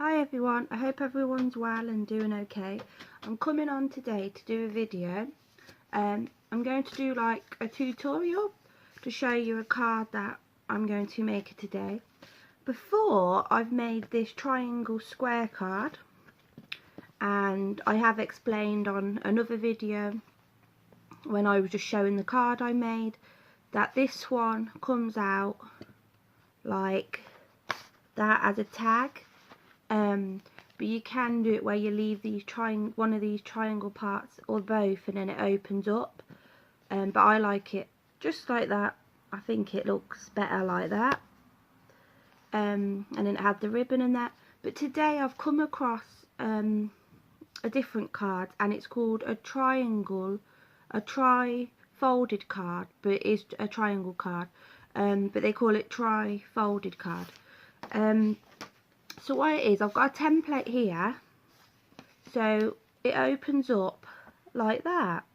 Hi everyone, I hope everyone's well and doing okay. I'm coming on today to do a video. I'm going to do like a tutorial to show you a card that I'm going to make today. Before, I've made this triangle square card, and I have explained on another video when I was just showing the card I made that this one comes out like that as a tag. But you can do it where you leave these one of these triangle parts or both, and then it opens up. But I like it just like that. I think it looks better like that. And then it had the ribbon and that. But today I've come across a different card, and it's called a tri-folded card, but it is a triangle card. But they call it tri-folded card. So what it is, I've got a template here, so it opens up like that.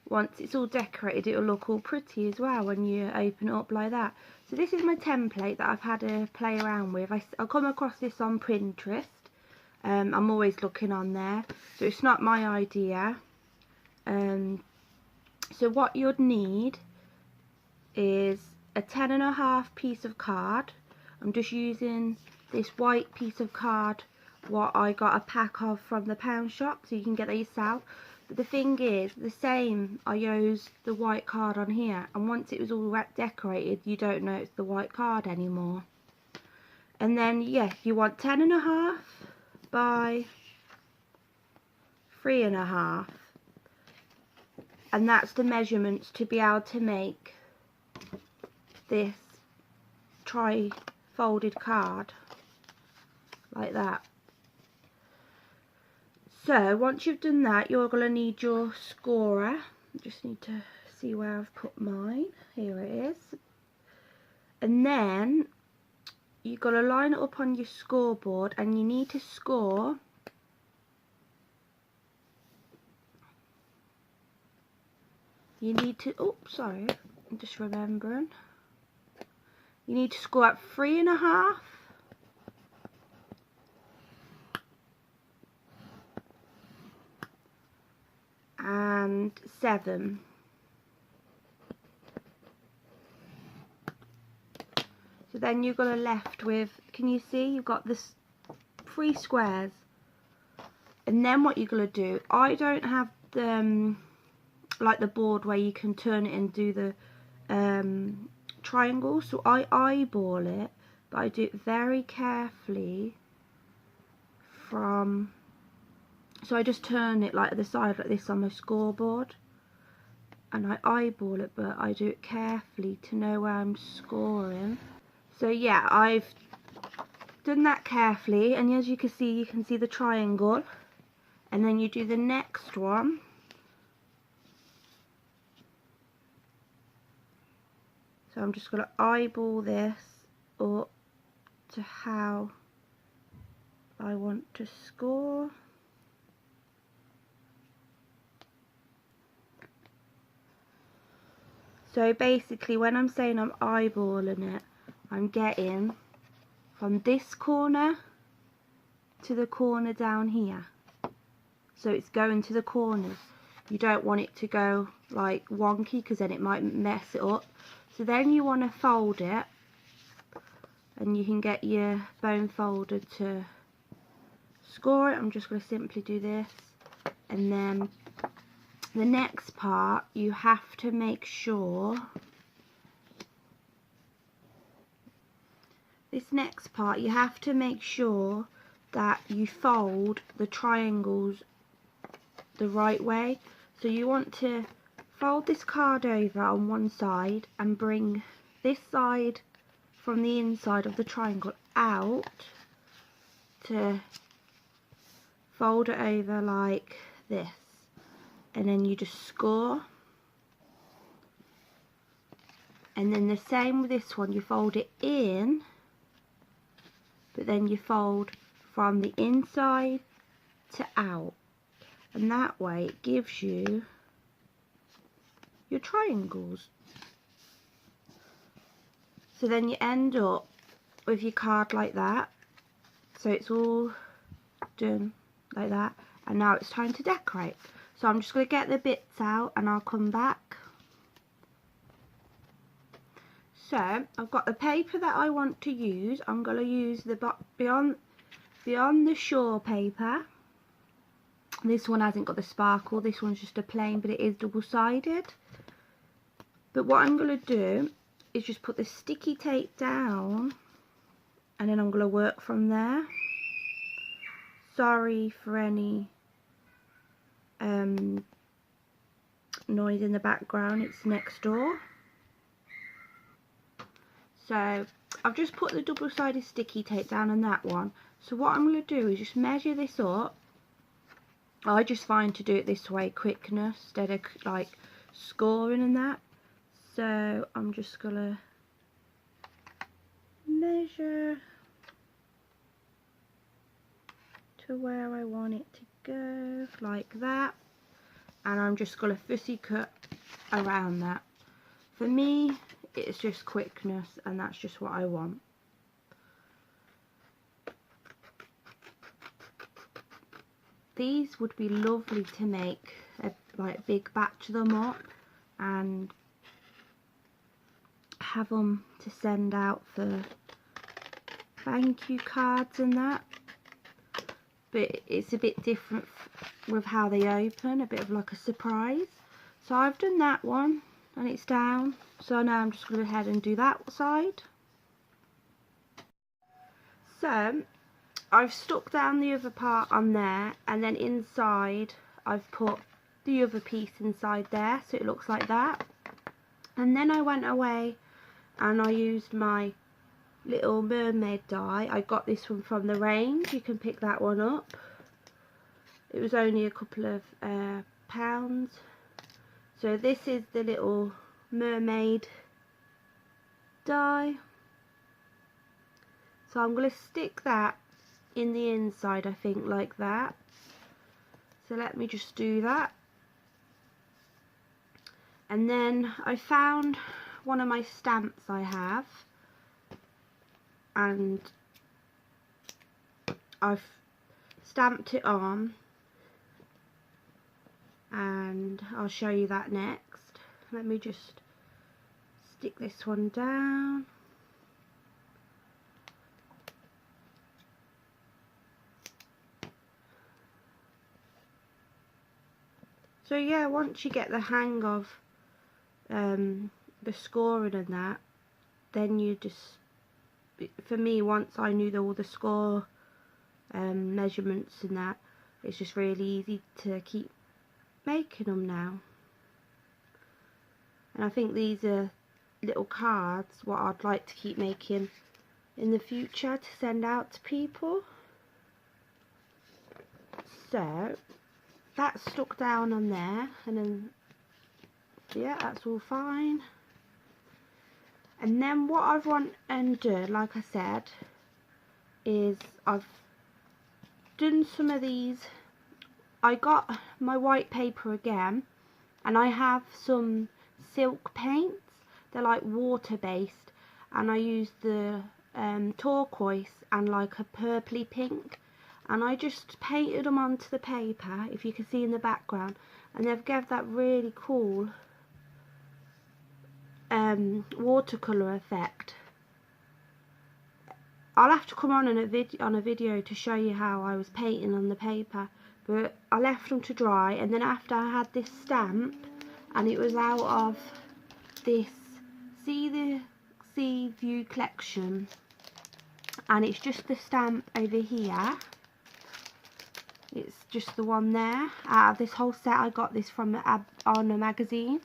Once it's all decorated, it'll look all pretty as well when you open it up like that. So this is my template that I've had to play around with. I come across this on Pinterest. I'm always looking on there, so it's not my idea. So what you'd need is a 10.5 piece of card. I'm just using this white piece of card what I got a pack of from the pound shop, so you can get that yourself. But the thing is, the same, I used the white card on here, and once it was all decorated, you don't know it's the white card anymore. And then yeah, you want 10.5 by 3.5, and that's the measurements to be able to make this tri-folded card like that. So once you've done that, you're going to need your scorer. I just need to see where I've put mine. Here it is. And then you've got to line it up on your scoreboard, and you need to score sorry, I'm just remembering. You need to score at 3.5, and 7. So then you're going to left with, can you see, you've got this 3 squares. And then what you're going to do, I don't have the like the board where you can turn it and do the triangle, so I eyeball it, but I do it very carefully from, so I just turn it like the side like this on my scoreboard, and I eyeball it, but I do it carefully to know where I'm scoring. So yeah, I've done that carefully, and as you can see the triangle, and then you do the next one. So I'm just going to eyeball this up to how I want to score. So basically when I'm saying I'm eyeballing it, I'm getting from this corner to the corner down here. So it's going to the corners. You don't want it to go like wonky, because then it might mess it up. So then you want to fold it, and you can get your bone folder to score it. I'm just going to simply do this, and then the next part you have to make sure, that you fold the triangles the right way. So you want to fold this card over on one side and bring this side from the inside of the triangle out to fold it over like this, and then you just score. And then the same with this one, you fold it in, but then you fold from the inside to out, and that way it gives you your triangles. So then you end up with your card like that. So it's all done like that, and now it's time to decorate. So I'm just going to get the bits out and I'll come back. So I've got the paper that I want to use. I'm going to use the Beyond the Shore paper. This one hasn't got the sparkle, this one's just a plain, but it is double-sided. But what I'm going to do is just put the sticky tape down, and then I'm going to work from there. Sorry for any noise in the background, it's next door. So I've just put the double-sided sticky tape down on that one. So what I'm going to do is just measure this up. I just find to do it this way, quickness, instead of like scoring and that. So I'm just going to measure to where I want it to go, like that. And I'm just going to fussy cut around that. For me, it's just quickness, and that's just what I want. These would be lovely to make a like big batch of them up and have them to send out for thank you cards and that. But it's a bit different with how they open, a bit of like a surprise. So I've done that one and it's down. So now I'm just going to go ahead and do that side. So I've stuck down the other part on there, and then inside I've put the other piece inside there, so it looks like that. And then I went away and I used my little mermaid die. I got this one from the range, you can pick that one up. It was only a couple of pounds. So this is the little mermaid die. So I'm going to stick that in the inside, I think, like that. So let me just do that. And then I found one of my stamps I have, and I've stamped it on, and I'll show you that next. Let me just stick this one down. So yeah, once you get the hang of the scoring and that, then you just, for me, once I knew all the score measurements and that, it's just really easy to keep making them now. And I think these are little cards what I'd like to keep making in the future to send out to people. So that's stuck down on there, and then yeah, that's all fine. And then what I want and do, like I said, is I've done some of these. I got my white paper again, and I have some silk paints. They're like water based, and I used the turquoise and like a purpley pink, and I just painted them onto the paper, if you can see in the background, and they've given that really cool watercolour effect. I'll have to come on a video to show you how I was painting on the paper, but I left them to dry, and then after I had this stamp, and it was out of this See the Sea View collection, and it's just the stamp over here. It's just the one there. Out of this whole set, I got this from on a magazine,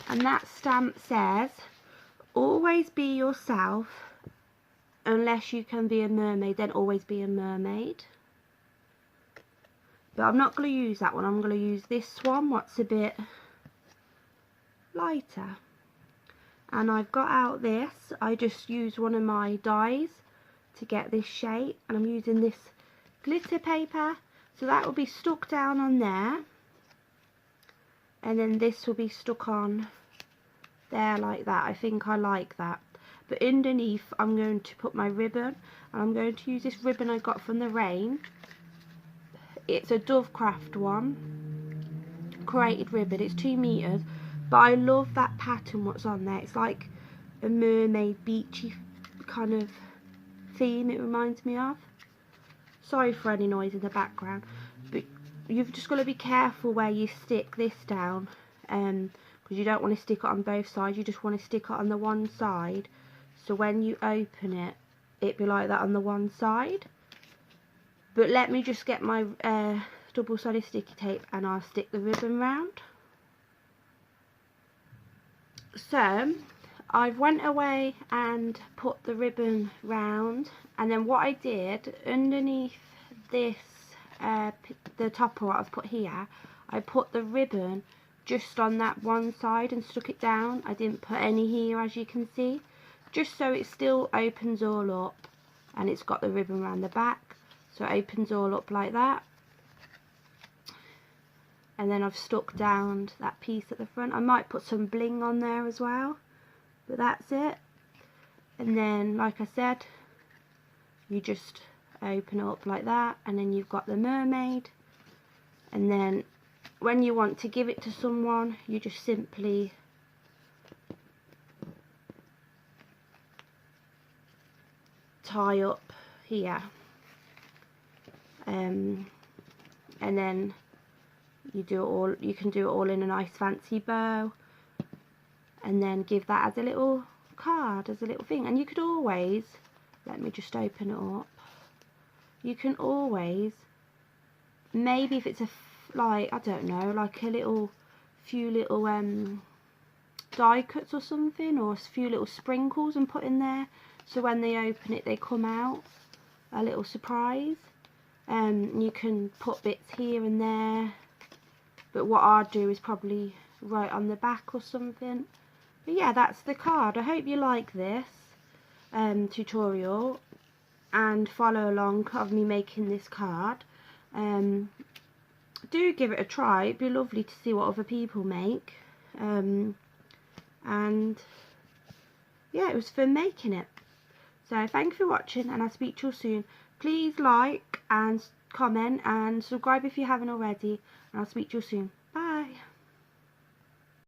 and that stamp says, "Always be yourself. Unless you can be a mermaid, then always be a mermaid." But I'm not going to use that one. I'm going to use this one, what's a bit lighter. And I've got out this. I just used one of my dies to get this shape, and I'm using this glitter paper. So that will be stuck down on there, and then this will be stuck on there like that. I think I like that. But underneath I'm going to put my ribbon, and I'm going to use this ribbon I got from the rain. It's a Dovecraft one, created ribbon. It's 2 meters, but I love that pattern what's on there. It's like a mermaid beachy kind of theme it reminds me of. Sorry for any noise in the background, but you've just got to be careful where you stick this down, because you don't want to stick it on both sides. You just want to stick it on the one side, so when you open it, it'd be like that on the one side. But let me just get my double-sided sticky tape and I'll stick the ribbon round. So I've went away and put the ribbon round, and then what I did underneath this, the topper what I've put here, I put the ribbon just on that one side and stuck it down. I didn't put any here, as you can see, just so it still opens all up, and it's got the ribbon around the back, so it opens all up like that. And then I've stuck down that piece at the front. I might put some bling on there as well, but that's it. And then, like I said, you just open it up like that, and then you've got the mermaid. And then when you want to give it to someone, you just simply tie up here, and then you do it all. You can do it all in a nice fancy bow, and then give that as a little card, as a little thing. And you could always, let me just open it up, you can always, maybe if it's a like, I don't know, like a few little die cuts or something, or a few little sprinkles, and put in there, so when they open it they come out, a little surprise. You can put bits here and there, but what I'd do is probably write on the back or something. But yeah, that's the card. I hope you like this tutorial and follow along of me making this card. Do give it a try. It'd be lovely to see what other people make. And yeah, it was fun making it. So thank you for watching, and I'll speak to you soon. Please like and comment and subscribe if you haven't already, and I'll speak to you soon.